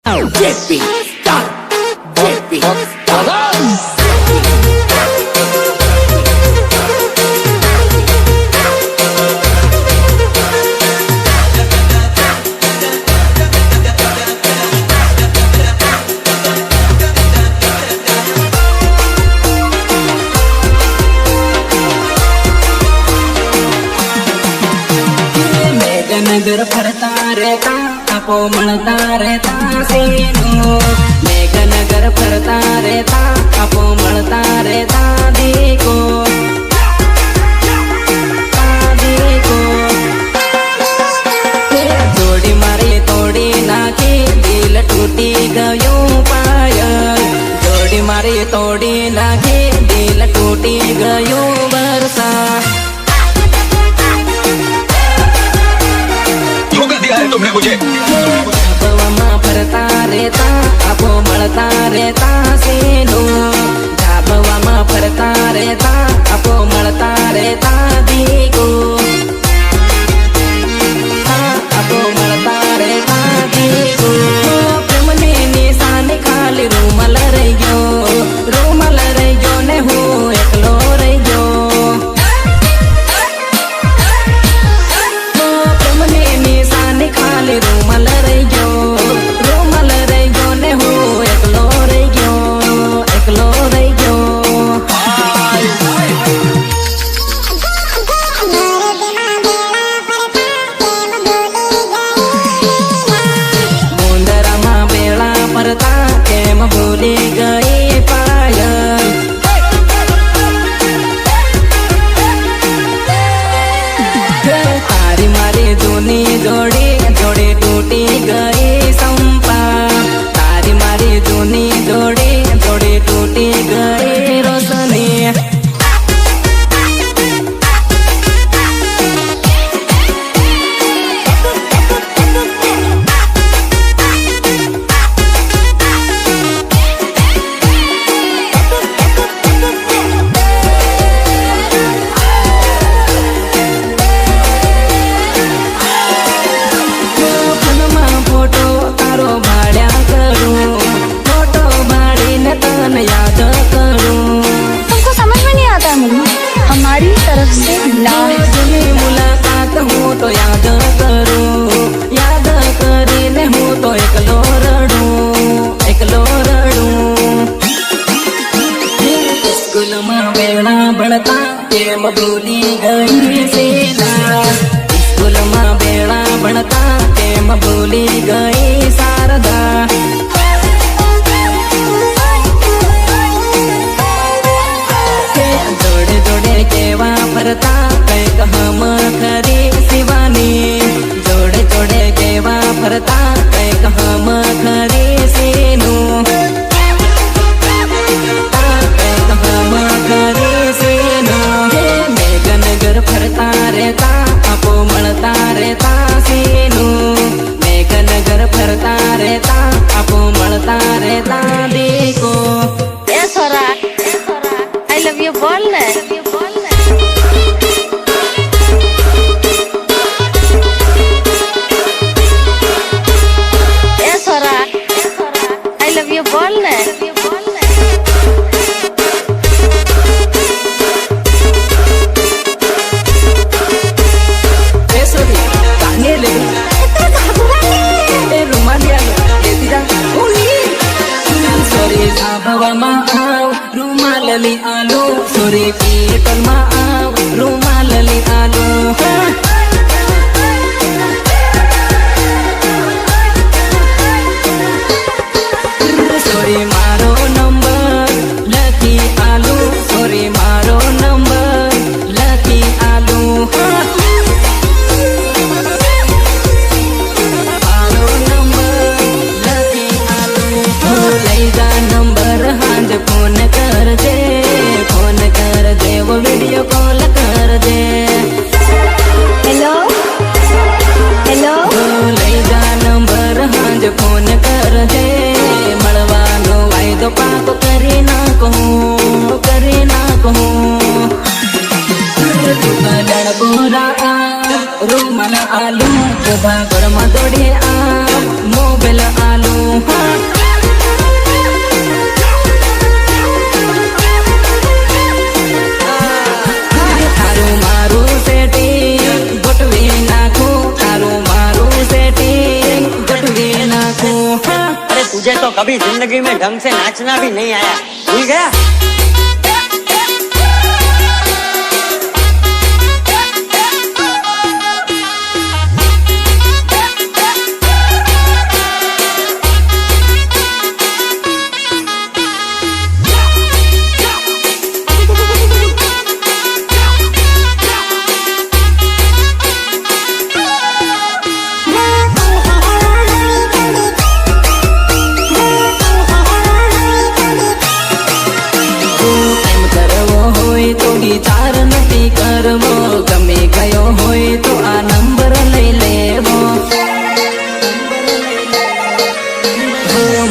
JP, start. JP, start. नगर फरता रहता आपो मणता रहता सीनो मेघनगर फरता रहता आपो मणता रहता देखो जोड़ी मारी तोड़ी नाखी दिल टूटी गयो पायल जोड़ी मारी तोड़ी नाखी दिल टूटी गयो बरसा तुमने मुझे झाबवामा फरता रहता आपो मळता रहता सीनो झाबवामा फरता रहता आपो मळता रहता दीको आपो मळता रहता दीको प्रेमने निशान खाली रूमल रही गयो ने हूँ एकलो रही गयो खाली रूमल रही गयो ने हो एकलो रही गयो मुंदरा माँ बेड़ा परता केम भूली गई पायल तारी मारी जूनी जोड़ी जोड़ी टूटी गई संपा तारी मारी जूनी जोड़ी जोड़ी टूटी गई रोशनी याद करूं तुमको समझ में नहीं आता मम्मी हमारी तरफ से मुलाकात हो तो याद करूं याद करीने हो तो एकलो रडूं स्कूल में बेड़ा बढ़ता केम भूली गई सेना स्कूल में बेड़ा बढ़ता केम भूली गई शारदा जोड़े जोड़े केवा फरता कैक हम खरी शिवानी जोड़े जोड़े केवा फरता कैक हम खरी सीनू कैक हम खरी सीनू मेघनगर फरता रहता आपो मणता रहता सीनू मेघनगर फरता रहता आपो मणता रहता देखो आई लव यू बोल आई लव यू बोल रुमालली आलू सोरे पीटल मा आव रुमालली आलू सोरे मारो नंबर लकी आलू सोरे मारो नंबर लकी आलू मारो नंबर लकी आलू लई जा नंबर हांज फोन कर दे वो वीडियो कॉल कर दे हेलो हेलो लई जा नंबर हांज फोन कर दे मळवानो वायदो पाको करे ना कहूँ तुका गोरा रूमाल आलू तुभा गरमा दोडे मोबाईल आलू तुझे तो कभी जिंदगी में ढंग से नाचना भी नहीं आया, भूल गया? વિચાર નથી કરવો, ગમે ગયો હોય તો આ નંબર લઈ લેવો.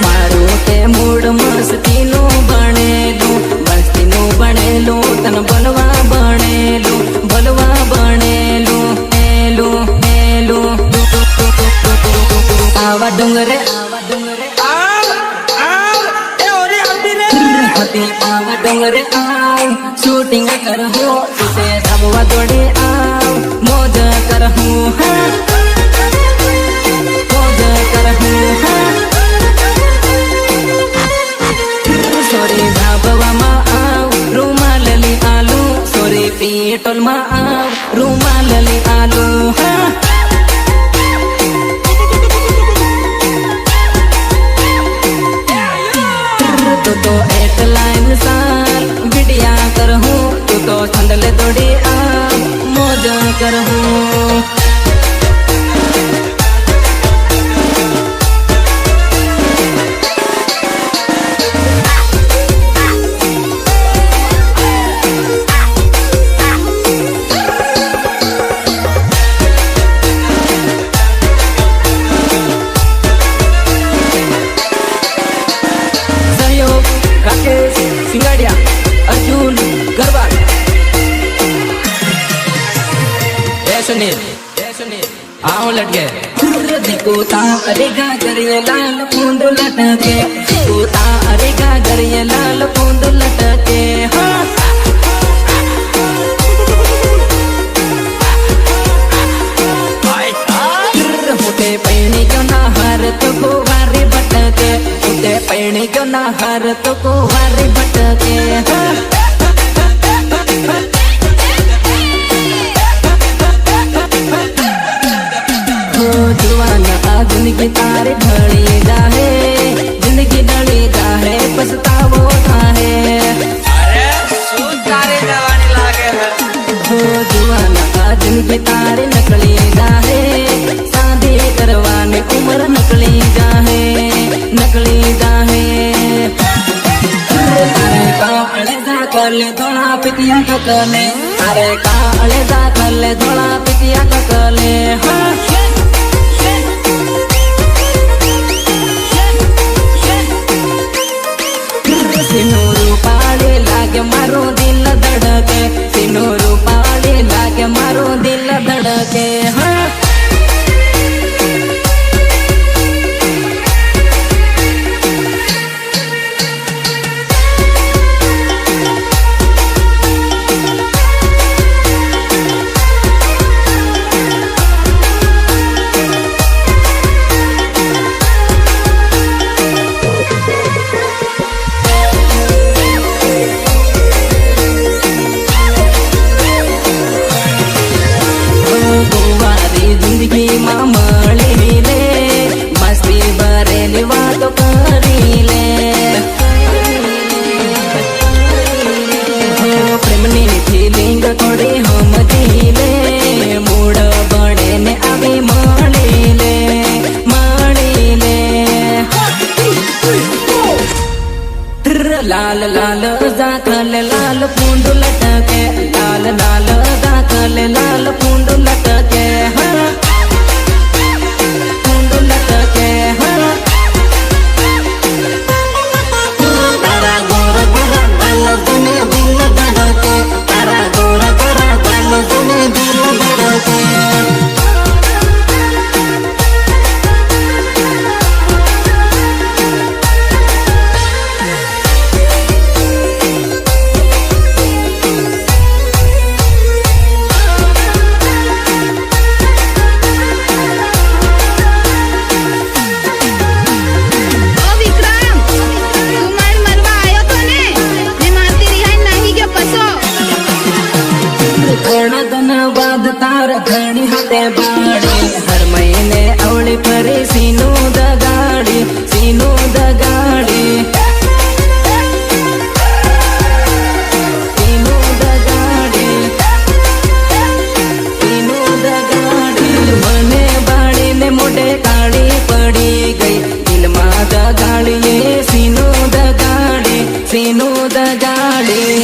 મારું તે મૂડ મસ્તીનું બનેલું, મસ્તીનું બનેલું, તને બોલવા બનેલું, બોલવા બનેલું, એલું એલું. આવા ડુંગરે આવા ડુંગરે આવા ડુંગરે આવ, શૂટિંગ કરહું તુસે ધાબવા દોડે આવ, મોજ કરહું મોજ કરહું. સોરી ધાબવામાં આવ, રૂમાલ લઈ આલુ, સોરી પેટ્રોલમાં આવ, રૂમાલ લઈ આલુ. તો એટલા ઇન્સાન વિડિયા કરહું, તું તો છંદલે દોડી આ મોજ કરહું. अर्जुन गरबा सुनील आओ लटके देखो ता अरेगा गरिए लाल बूंद लटके, देखो ता अरेगा गरिए लाल बूंद लटके. हाँ होते पैणी क्यों ना हार तो को वारी भटके, होते पैणी क्यों ना हार तो को वारी भटके. हो जुआन आ जिंदगी तारे ढली जाहे, जिंदगी ढली जाहे, पछतावो थाहे. हो जुआन आ जिंदगी तारे नकली जाहे, शादी करवाने उम्र नकली जाहे, नकली जाहे. अरे काले जा कर ले थोड़ा पितिया ककले, अरे काले जा कर ले थोड़ा पितिया ककले. हाँ सिनोरू पाड़े लागे मारो दिल धड़के, सिनोरू पाड़े लागे मारो दिल धड़के. हाँ जिंदगी में मળી લે, મસ્તી ભરેલી વાતો કરી લે. પ્રેમની ફિલિંગ થોડી સમજી લે, મૂડ બળે ને આવી મળી લે, મળી લે. લાલ લાલ ઝાકલે લાલ પૂંડ લટકે, લાલ લાલ ઝાકલે લાલ પૂંડ લટકે. હા પૂંડ લટકે. હા તારા ગોરા ગોરા ગાલ તને દિલ ધડકે, તારા ગોરા ગોરા ગાલ તને દિલ ધડકે. તે ભાડી હર મહિને અવળી ફરી સીનું દગાડી સીનું દગાડી સીનું દગાડી સીનું દગાડી મને બાળીને મોઢે કાળી પડી ગઈ દિલમાં દગાડીએ સીનું દગાડી સીનું દગાડી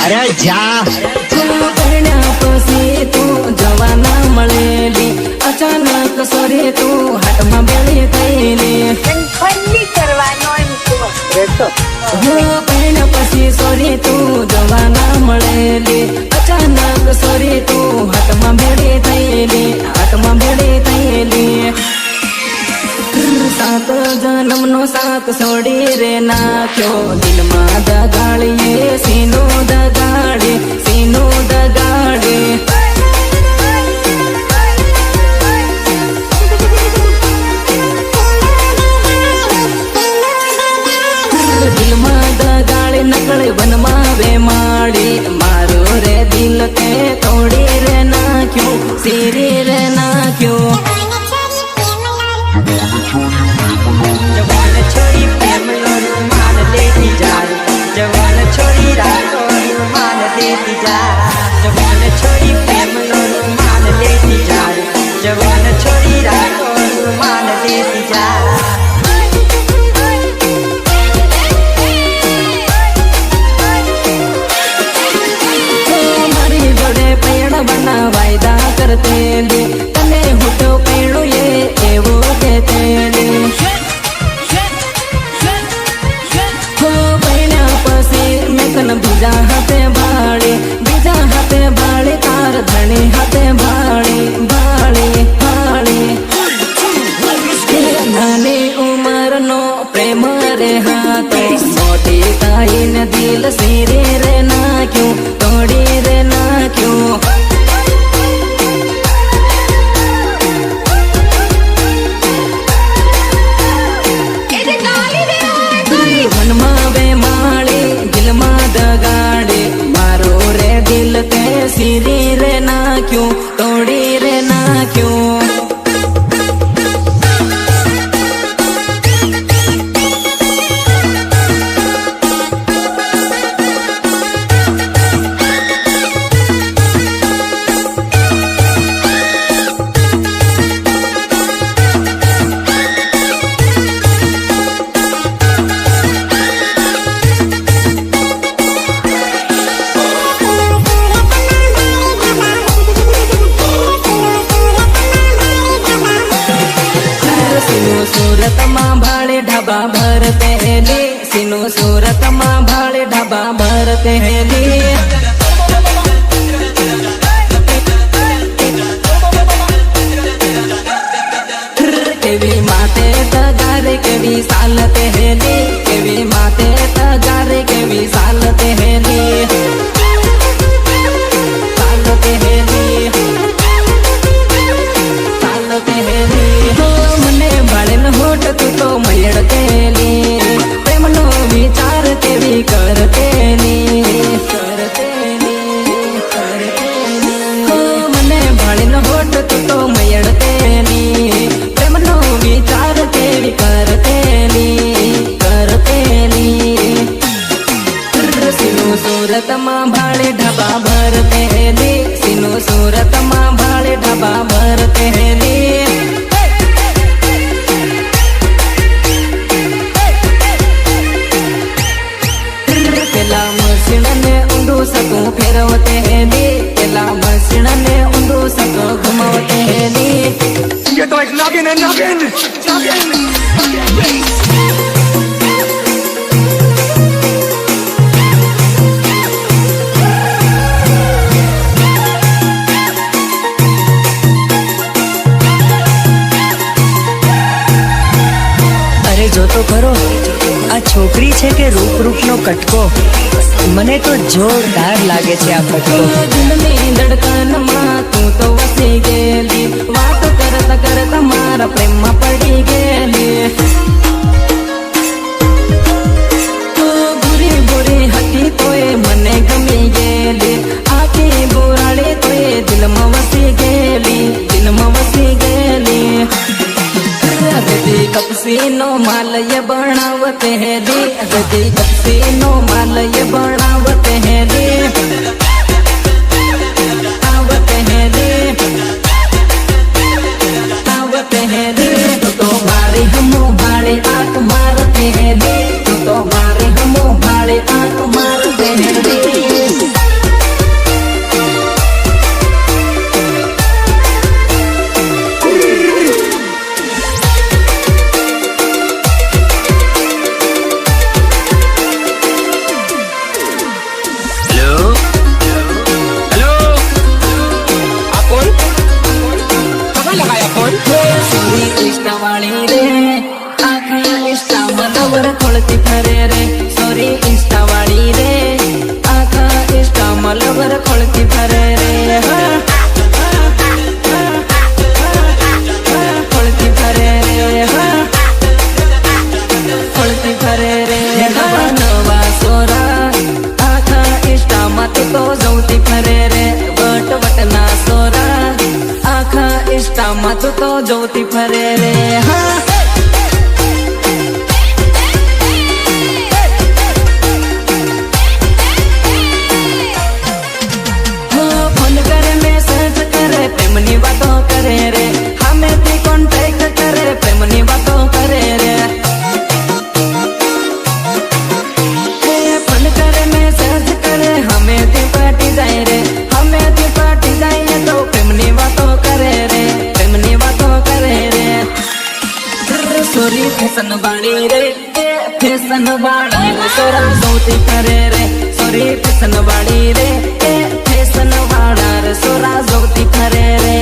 અરે જા પરણ્યા પછી તું જવા ના મળેલી અચાનક સોરે તું હાથમાં બેળી થયેલી ફંડી કરવાનો એમ તો પરણ્યા પછી સોરે તું જવા ના મળેલી અચાનક સોરે તું હાથમાં બેળી થયેલી હાથમાં બેળી થયેલી સાત જન્મનો સાથ છોડી રે નાખ્યો દિલમાં દગાડીએ સીનું દગાડી સીનું દગાડી દિલમાં દગાડી નકળી વનમાં વે માડી મારો રે દિલ તે તોડી રે નાખ્યું સીરી રે નાખ્યું જવાન છોરી પ્રેમ લોરું માન લેતી જાય જવાન છોરી રાખોરું માન લેતી જાય જવાન છોરી પ્રેમ લોરું માન લેતી જાય જવાન છોરી રાખોરું માન લેતી જાય મારી જોડે પૈણ બના વાયદા કરતેલી તને હુટો પૈણું એવું કહેતેલી પૈણ્યા પછી મેં તને બીજા હાથે ભાળી તાર ધણી હાથે ભાળી નાની ઉંમરનો પ્રેમ રે હાથો મોટી તાઈને દિલ સીરે રે નાખ્યું તોડી રે નાખ્યું મનમાં બે માળી દિલમાં દગાડે મારો રે દિલ તે સીરી રે નાખ્યું તોડી રે નાખ્યું સુરતમાં ભાડે ઢાબા ભરતેલી સીનું સુરતમાં ભાડે ઢાબા ભરતેલી કેવી માતે તગારે કેવી સાલતે હેલી કેવી માતે તગારે કેવી સાલતે હેલી સાલતે હેલી સાલતે હેલી મને ભાડેન હોટ તું તો મળતેલી પ્રેમનો વિચાર કેવી કરતેલી મને ભાડેન હોટ તું તો મળતેલી પ્રેમનો વિચાર કેવી કરતેલી સીનું સુરતમાં ભાડે ઢાબા ભરતેલી સીનું સુરતમાં ભાડે ઢાબા ભરતેલી પેલા મસીણને ઊંડું સકું ફેરવતેલી પેલા મસીણને ઊંડું સકું ઘુમાવતેલી ये तो एक नागिन है नागिन અરે જો તો ખરો આ છોકરી છે કે રૂપનો કટકો મને તો જોરદાર લાગે છે આ કટકો દિલની ધડકનમાં તું તો વસી ગયેલી વાત કરતા કરતા મારા પ્રેમમાં પડી ગયેલી ભૂરી ભૂરી बनावते हैं रे गदी कच्ची नो माल ये बनावते हैं रे आवते हैं रे आवते हैं रे तो मारे हम भाड़े आंख मारते हैं रे तो मारे हम भाड़े आंख मारते हैं रे वाली रे आँखा इंस्टा मनवर खोलती फरे रे सॉरी इंस्टा वाली रे आँखा इंस्टा मनवर खोलती फरे रे खोलती फरे रे खोलती फरे रे नवा सोरा आँखा इंस्टा मत तो जौती फरे रे बट बटना सोरा आँखा इंस्टा मत तो जौती फरे रे फोन करे मैसेज करे प्रेमनी बातों करे रे हमें भी कॉन्टेक्ट करे प्रेमनी बातों करे रे फोन करे मैसेज करे हमें भी पार्टी जाए रे हमें भी पार्टी जाए तो प्रेमनी बातों करे रे प्रेमनी बातों करे रे सॉरी फैशन वाली रे फैशन वाली सोरा सौती करे रे सॉरी फैशन वाली रे फैशन वाला रे सोरा सौती करे रे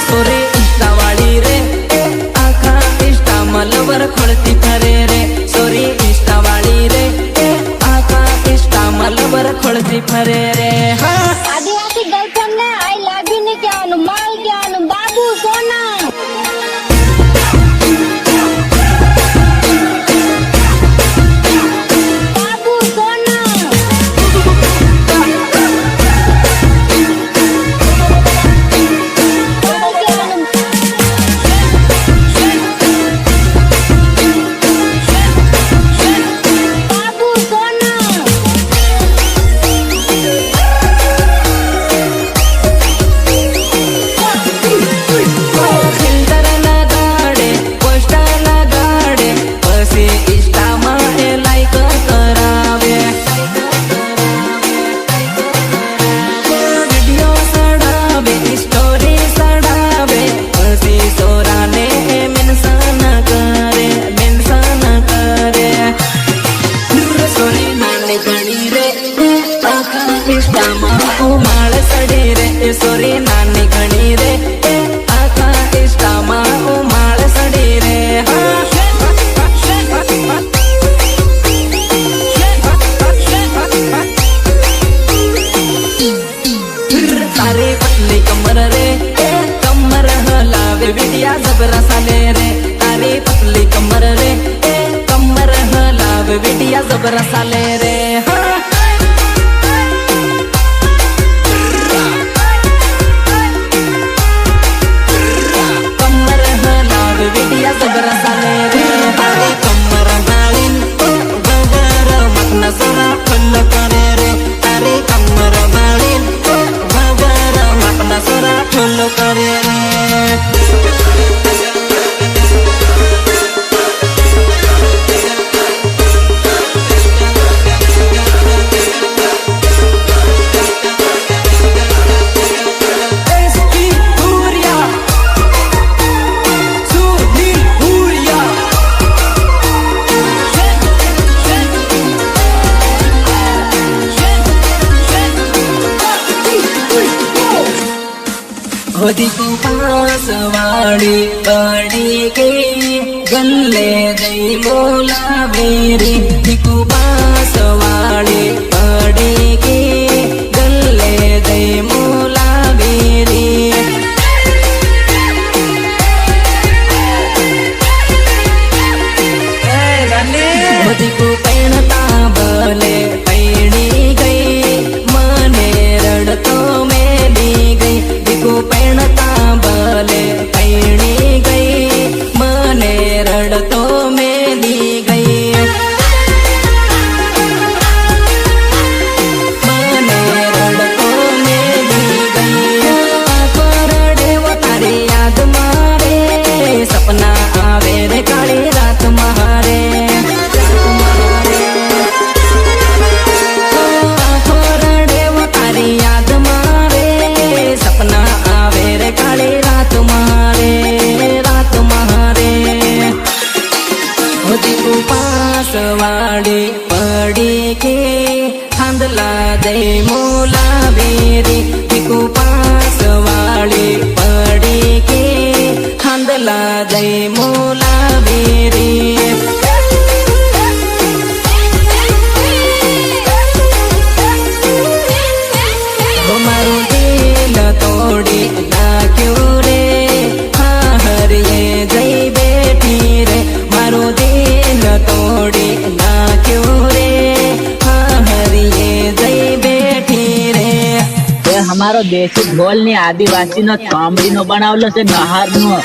सॉरी इंस्टा वाली रे आँखा इंस्टा मलवर खोलती फरे रे सॉरी इंस्टा वाली रे आँखा इंस्टा मलवर खोलती फरे रे आदिवासी गर्लफ्रेंड ने आई लव यू ने क्या माल क्या बाबू सोना बाबू सोना बाबू सोना फिल्टर लगाडे पोस्टर लगाडे पसी इंस्टा माए लाइक करावे वीडियो सडावे स्टोरी सडावे पसी सोराने मेंशन करे सोरी नानी गणी रे आँखा इंस्टा माओ माळ सडी रे सोरी नानी गणी रे आँखा इंस्टा माओ माळ सडी रे तारी पतली कमर रे कमर हलावे बिटिया जबरा साले रे तारी पतली कमर रे कमर हलावे बिटिया जबरा साले रे कमर हलावे बिटिया जबरा साले रे तारी कमर बाळीन बगर मतना सोरा फुल करे रे तारी कमर बाळीन बगर मतना सोरा फुल करे रे होदी को पास वाड़ी पड़ी के गले दई बोला मेरी दिको पास वाड़ी पड़ी के गले दई मोला मेरी होदी को पहनता बले पैणी गई माने रड़ तो में होती उपास वाड़ी पड़ी के हांदला दे मोला बेरे उपास वाड़ी पड़ी के हांदला दे मोला बेरे मारू दिल तोड़ी नाक्यो रे हाँ हरिये जई बेटी रे मारू दिल तोड़ी नाक्यो रे हाँ हरिये जई बेटी रे એ અમારો દેશી ઢોલ ની આદિવાસી નો ચામડી નો બનાવેલો છે નહાર નો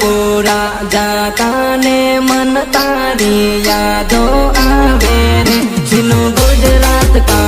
पूरा जाता ने मन तारी यादों आवे रे सिनु गुजरात का